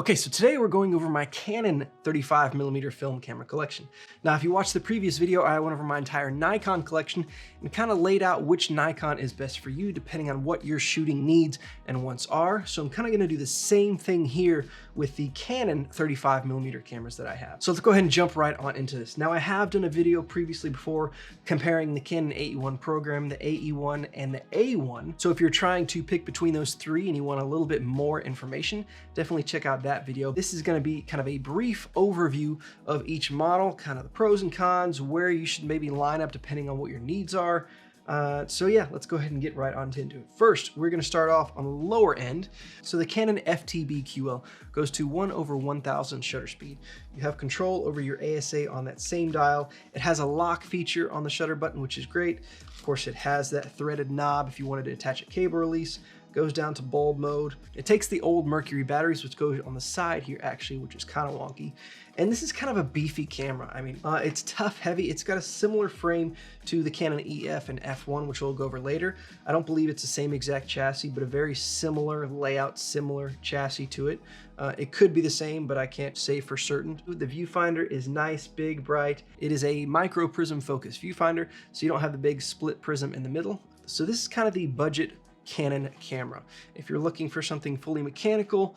Okay, so today we're going over my Canon 35mm film camera collection. Now, if you watched the previous video, I went over my entire Nikon collection and kind of laid out which Nikon is best for you depending on what your shooting needs and wants are. So I'm kind of going to do the same thing here with the Canon 35mm cameras that I have. So let's go ahead and jump right on into this. Now, I have done a video previously before comparing the Canon AE-1 program, the AE-1, and the A1. So if you're trying to pick between those three and you want a little bit more information, definitely check out that video. This is going to be kind of a brief overview of each model, kind of the pros and cons, where you should maybe line up depending on what your needs are. So yeah, let's go ahead and get right on into it. First, we're going to start off on the lower end. So the Canon FTb QL goes to 1/1000 shutter speed. You have control over your ASA on that same dial. It has a lock feature on the shutter button, which is great. Of course, it has that threaded knob if you wanted to attach a cable release. Goes down to bulb mode. It takes the old Mercury batteries, which goes on the side here actually, which is kind of wonky. And this is kind of a beefy camera. I mean, it's tough, heavy. It's got a similar frame to the Canon EF and F1, which we'll go over later. I don't believe it's the same exact chassis, but a very similar layout, similar chassis to it. It could be the same, but I can't say for certain. The viewfinder is nice, big, bright. It is a micro prism focus viewfinder, so you don't have the big split prism in the middle. So this is kind of the budget Canon camera. If you're looking for something fully mechanical,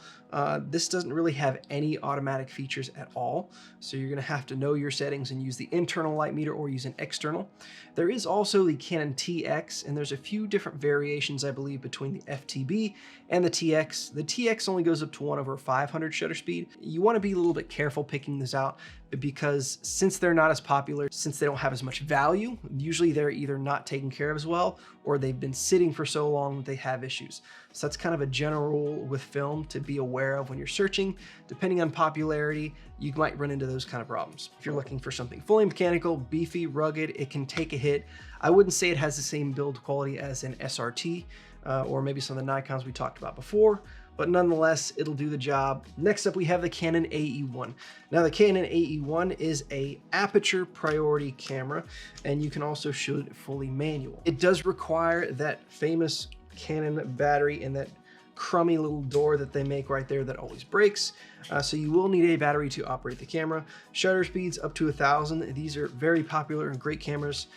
this doesn't really have any automatic features at all. So you're gonna have to know your settings and use the internal light meter or use an external. There is also the Canon TX, and there's a few different variations, I believe, between the FTB and the TX. The TX only goes up to 1/500 shutter speed. You wanna be a little bit careful picking this out because since they're not as popular, since they don't have as much value, usually they're either not taken care of as well, or they've been sitting for so long they have issues. So that's kind of a general rule with film to be aware of when you're searching. Depending on popularity, you might run into those kind of problems. If you're looking for something fully mechanical, beefy, rugged, it can take a hit. I wouldn't say it has the same build quality as an SRT or maybe some of the Nikons we talked about before, but nonetheless, it'll do the job. Next up, we have the Canon AE-1. Now, the Canon AE-1 is a aperture priority camera, and you can also shoot it fully manual. It does require that famous Canon battery and that crummy little door that they make right there that always breaks. So you will need a battery to operate the camera. Shutter speeds up to 1000. These are very popular and great cameras.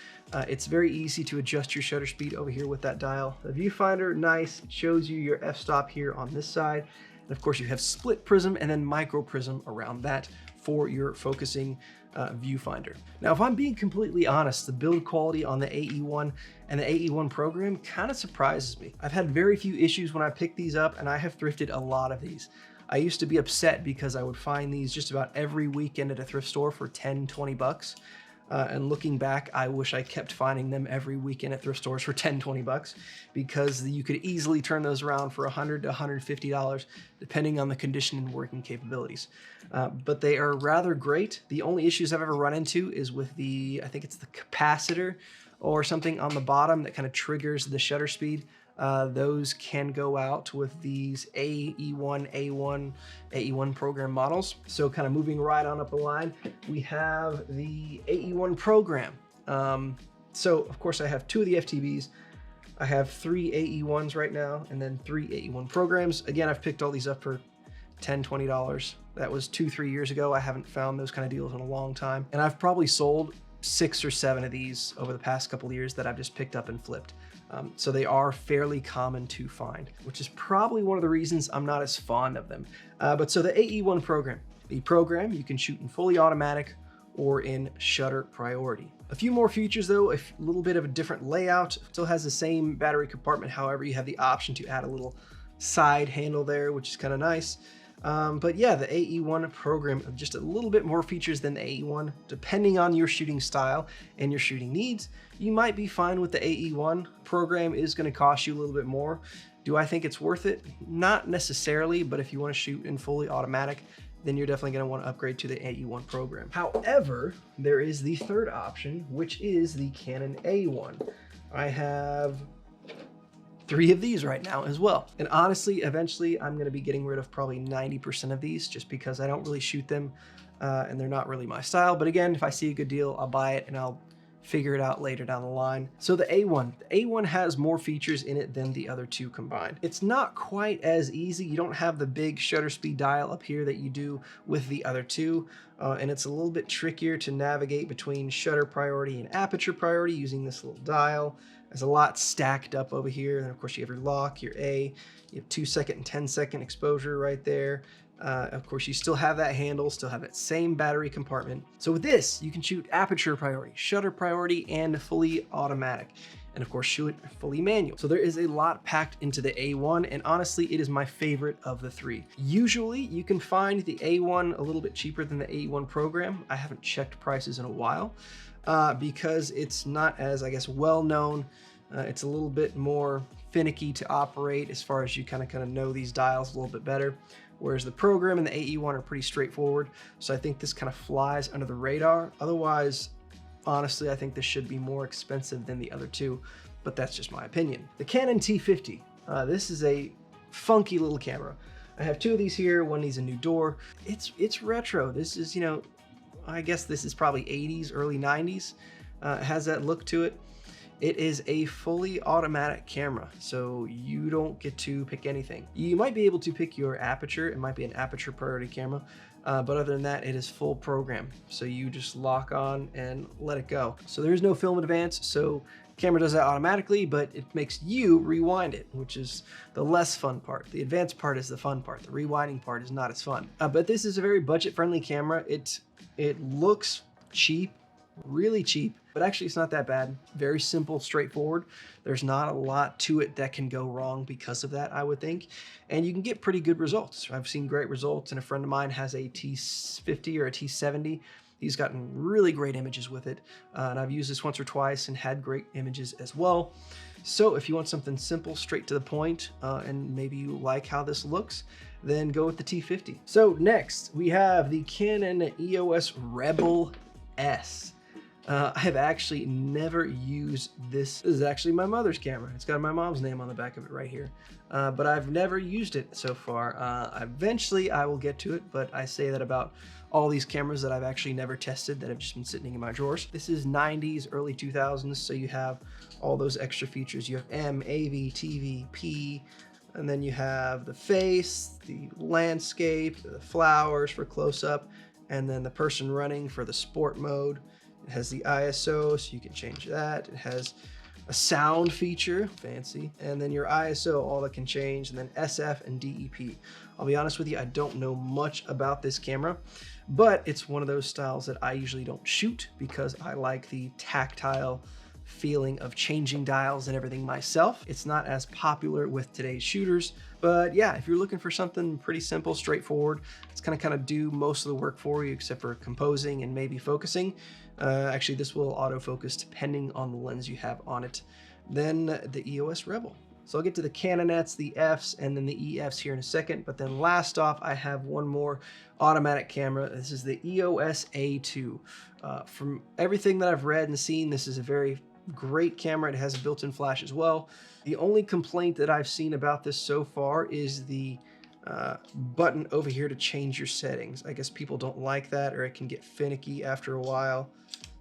It's very easy to adjust your shutter speed over here with that dial. The viewfinder, nice. It shows you your f-stop here on this side. And of course you have split prism and then micro prism around that for your focusing viewfinder. Now, if I'm being completely honest, the build quality on the AE-1 and the AE-1 program kind of surprises me. I've had very few issues when I picked these up, and I have thrifted a lot of these. I used to be upset because I would find these just about every weekend at a thrift store for 10, 20 bucks. And looking back, I wish I kept finding them every weekend at thrift stores for 10, 20 bucks because you could easily turn those around for $100 to $150 depending on the condition and working capabilities. But they are rather great. The only issues I've ever run into is with the, I think it's the capacitor or something on the bottom that kind of triggers the shutter speed. Those can go out with these AE-1, A1, AE-1 program models. So kind of moving right on up the line, we have the AE-1 program. So of course I have two of the FTBs. I have 3 AE-1s right now and then 3 AE-1 programs. Again, I've picked all these up for $10, $20. That was 2-3 years ago. I haven't found those kind of deals in a long time. And I've probably sold 6 or 7 of these over the past couple of years that I've just picked up and flipped. So they are fairly common to find, which is probably one of the reasons I'm not as fond of them. But so the AE-1 program, you can shoot in fully automatic or in shutter priority. A few more features though, a little bit of a different layout. Still has the same battery compartment. However, you have the option to add a little side handle there, which is kind of nice. But yeah, the AE-1 program, just a little bit more features than the AE-1. Depending on your shooting style and your shooting needs, you might be fine with the AE-1 program. Is going to cost you a little bit more. Do I think it's worth it? Not necessarily, but if you want to shoot in fully automatic, then you're definitely going to want to upgrade to the AE-1 program. However, there is the third option, which is the Canon A1. I have 3 of these right now as well. And honestly, eventually I'm going to be getting rid of probably 90% of these just because I don't really shoot them and they're not really my style. But again, if I see a good deal, I'll buy it and I'll figure it out later down the line. So the A1 has more features in it than the other two combined. It's not quite as easy. You don't have the big shutter speed dial up here that you do with the other two, and it's a little bit trickier to navigate between shutter priority and aperture priority using this little dial. There's a lot stacked up over here, and of course you have your lock, your A, you have 2-second and 10-second exposure right there. Of course, you still have that handle, still have that same battery compartment. So with this, you can shoot aperture priority, shutter priority, and fully automatic. And of course, shoot fully manual. So there is a lot packed into the A1, and honestly, it is my favorite of the three. Usually, you can find the A1 a little bit cheaper than the A1 program. I haven't checked prices in a while because it's not as, I guess, well known. It's a little bit more finicky to operate as far as you kind of know these dials a little bit better. Whereas the program and the AE-1 are pretty straightforward. So I think this kind of flies under the radar. Otherwise, honestly, I think this should be more expensive than the other two, but that's just my opinion. The Canon T-50. This is a funky little camera. I have two of these here. One needs a new door. It's retro. This is, I guess this is probably 80s, early 90s. It has that look to it. It is a fully automatic camera, so you don't get to pick anything. You might be able to pick your aperture. It might be an aperture priority camera, but other than that, it is full program. So you just lock on and let it go. So there is no film advance, so the camera does that automatically, but it makes you rewind it, which is the less fun part. The advanced part is the fun part. The rewinding part is not as fun. But this is a very budget-friendly camera. It looks cheap, really cheap, but actually it's not that bad. Very simple, straightforward. There's not a lot to it that can go wrong because of that, I would think. And you can get pretty good results. I've seen great results, and a friend of mine has a T-50 or a T-70. He's gotten really great images with it. And I've used this once or twice and had great images as well. So if you want something simple, straight to the point, and maybe you like how this looks, then go with the T-50. So next we have the Canon EOS Rebel S. I have actually never used this. This is actually my mother's camera. It's got my mom's name on the back of it right here. But I've never used it so far. Eventually I will get to it, but I say that about all these cameras that I've actually never tested that have just been sitting in my drawers. This is 90s, early 2000s, so you have all those extra features. You have M, AV, TV, P, and then you have the face, the landscape, the flowers for close-up, and then the person running for the sport mode. It has the ISO, so you can change that. It has a sound feature, fancy, and then your ISO, all that can change, and then SF and DEP. I'll be honest with you, I don't know much about this camera, but it's one of those styles that I usually don't shoot because I like the tactile feeling of changing dials and everything myself. It's not as popular with today's shooters, but yeah, if you're looking for something pretty simple, straightforward, it's gonna kind of do most of the work for you except for composing and maybe focusing. Actually, this will autofocus depending on the lens you have on it. Then the EOS Rebel. So I'll get to the Canonets, the Fs, and then the EFs here in a second. But then last off, I have one more automatic camera. This is the EOS A2. From everything that I've read and seen, this is a very great camera. It has a built-in flash as well. The only complaint that I've seen about this so far is the button over here to change your settings. I guess people don't like that, or it can get finicky after a while,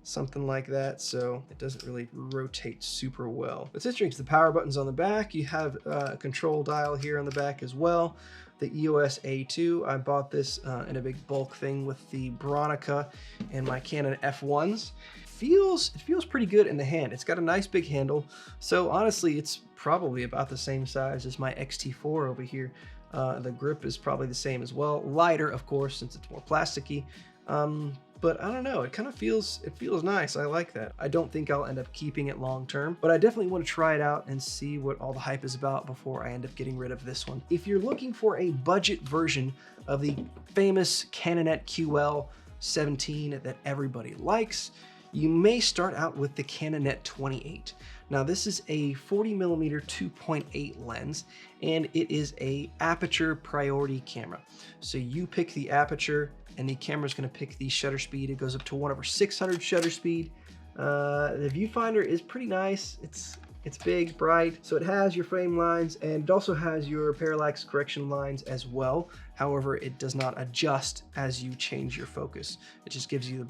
something like that, so it doesn't really rotate super well. What's interesting is the power buttons on the back. You have a control dial here on the back as well. The EOS A2, I bought this in a big bulk thing with the Bronica and my Canon F1s. It feels pretty good in the hand. It's got a nice big handle, so honestly it's probably about the same size as my X-T4 over here. The grip is probably the same as well. Lighter, of course, since it's more plasticky. But I don't know, it feels nice. I like that. I don't think I'll end up keeping it long term, but I definitely want to try it out and see what all the hype is about before I end up getting rid of this one. If you're looking for a budget version of the famous Canonet QL17 that everybody likes, you may start out with the Canonet 28. Now this is a 40mm 2.8 lens, and it is a aperture priority camera. So you pick the aperture and the camera is going to pick the shutter speed. It goes up to 1/600 shutter speed. The viewfinder is pretty nice. It's big, bright, so it has your frame lines, and it also has your parallax correction lines as well. However, it does not adjust as you change your focus. It just gives you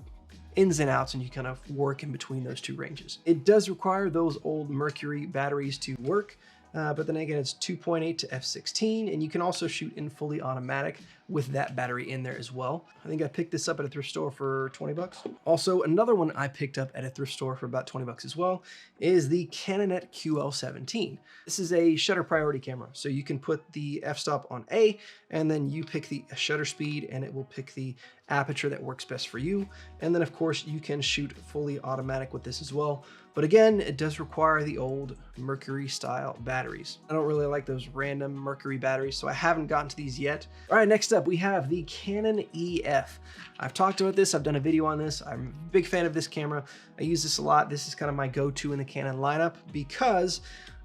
ins and outs, and you kind of work in between those two ranges. It does require those old Mercury batteries to work, but then again, it's 2.8 to f/16, and you can also shoot in fully automatic with that battery in there as well. I think I picked this up at a thrift store for 20 bucks. Also, another one I picked up at a thrift store for about 20 bucks as well is the Canonet QL17. This is a shutter priority camera, so you can put the f-stop on A, and then you pick the shutter speed, and it will pick the aperture that works best for you. And then of course you can shoot fully automatic with this as well. But again, it does require the old Mercury style batteries. I don't really like those random Mercury batteries, so I haven't gotten to these yet. All right, next up we have the Canon EF. I've talked about this, I've done a video on this. I'm a big fan of this camera. I use this a lot. This is kind of my go-to in the Canon lineup because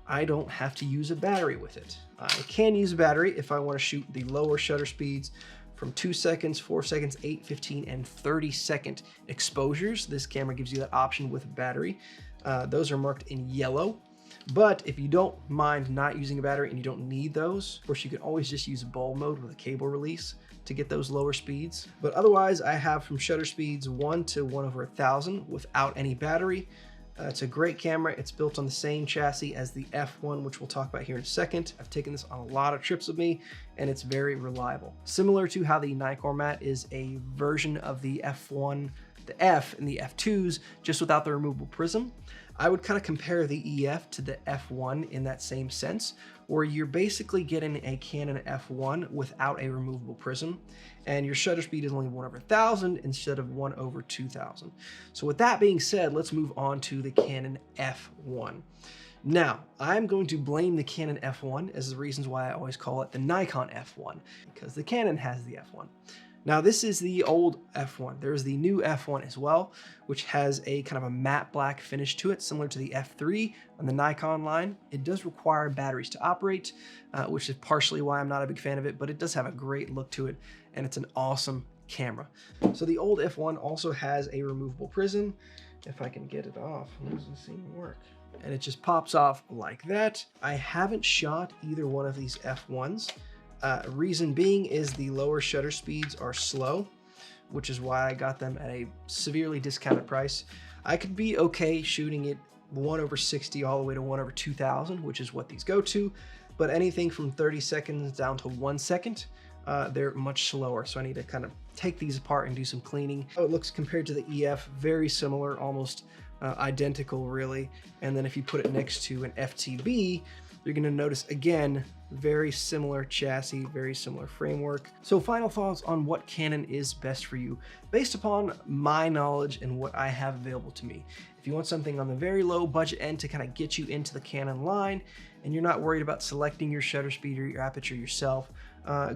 I don't have to use a battery with it. I can use a battery if I want to shoot the lower shutter speeds from 2 seconds, 4 seconds, 8, 15, and 30-second exposures. This camera gives you that option with a battery. Those are marked in yellow. But if you don't mind not using a battery and you don't need those, of course you can always just use bulb mode with a cable release to get those lower speeds. But otherwise, I have from shutter speeds 1 to 1/1000 without any battery. It's a great camera. It's built on the same chassis as the F1, which we'll talk about here in a second. I've taken this on a lot of trips with me, and it's very reliable. Similar to how the Nikkor mat is a version of the F1, the F and the F2s, just without the removable prism, I would kind of compare the EF to the F1 in that same sense, where you're basically getting a Canon F1 without a removable prism, and your shutter speed is only 1/1000 instead of 1/2000. So with that being said, let's move on to the Canon F1. Now, I'm going to blame the Canon F1 as the reasons why I always call it the Nikon F1, because the Canon has the F1. Now, this is the old F1. There's the new F1 as well, which has a kind of a matte black finish to it, similar to the F3 on the Nikon line. It does require batteries to operate, which is partially why I'm not a big fan of it, but it does have a great look to it, and it's an awesome camera. So the old F1 also has a removable prism. If I can get it off, it doesn't seem to work. And it just pops off like that. I haven't shot either one of these F1s. Reason being is the lower shutter speeds are slow, which is why I got them at a severely discounted price. I could be okay shooting it 1/60 all the way to 1/2000, which is what these go to, but anything from 30 seconds down to 1 second, they're much slower. So I need to kind of take these apart and do some cleaning. Oh, it looks compared to the EF, very similar, almost identical really. And then if you put it next to an FTb, you're going to notice again, very similar chassis, very similar framework. So final thoughts on what Canon is best for you based upon my knowledge and what I have available to me. If you want something on the very low budget end to kind of get you into the Canon line and you're not worried about selecting your shutter speed or your aperture yourself,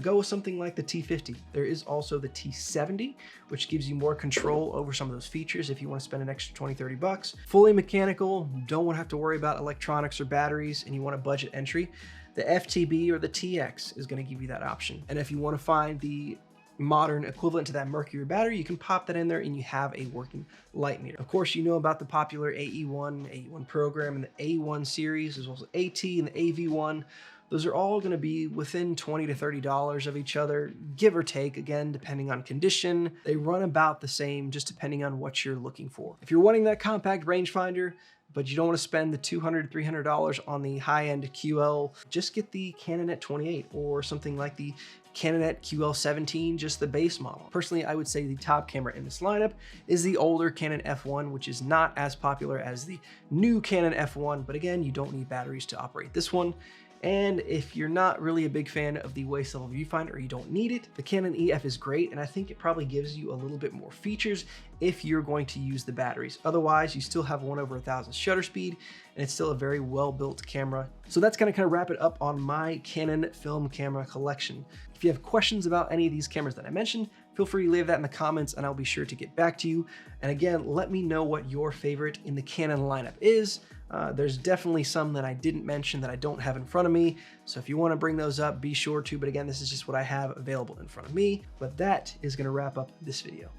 go with something like the T-50. There is also the T-70, which gives you more control over some of those features if you want to spend an extra 20, 30 bucks. Fully mechanical, don't want to have to worry about electronics or batteries, and you want a budget entry. The FTb or the TX is going to give you that option. And if you want to find the modern equivalent to that Mercury battery, you can pop that in there and you have a working light meter. Of course, you know about the popular AE-1, AE-1 program, and the A1 series, as well as the AT and the AV1. Those are all going to be within $20 to $30 of each other, give or take, again, depending on condition. They run about the same, just depending on what you're looking for. If you're wanting that compact rangefinder, but you don't want to spend the $200 to $300 on the high-end QL, just get the Canonet 28 or something like the Canonet QL17, just the base model. Personally, I would say the top camera in this lineup is the older Canon F1, which is not as popular as the new Canon F1, but again, you don't need batteries to operate this one. And if you're not really a big fan of the waist level viewfinder or you don't need it, the Canon EF is great, and I think it probably gives you a little bit more features if you're going to use the batteries. Otherwise, you still have 1/1000 shutter speed, and it's still a very well-built camera. So that's gonna kind of wrap it up on my Canon film camera collection. If you have questions about any of these cameras that I mentioned, feel free to leave that in the comments and I'll be sure to get back to you. And again, let me know what your favorite in the Canon lineup is. There's definitely some that I didn't mention that I don't have in front of me. So if you want to bring those up, be sure to. But again, this is just what I have available in front of me. But that is going to wrap up this video.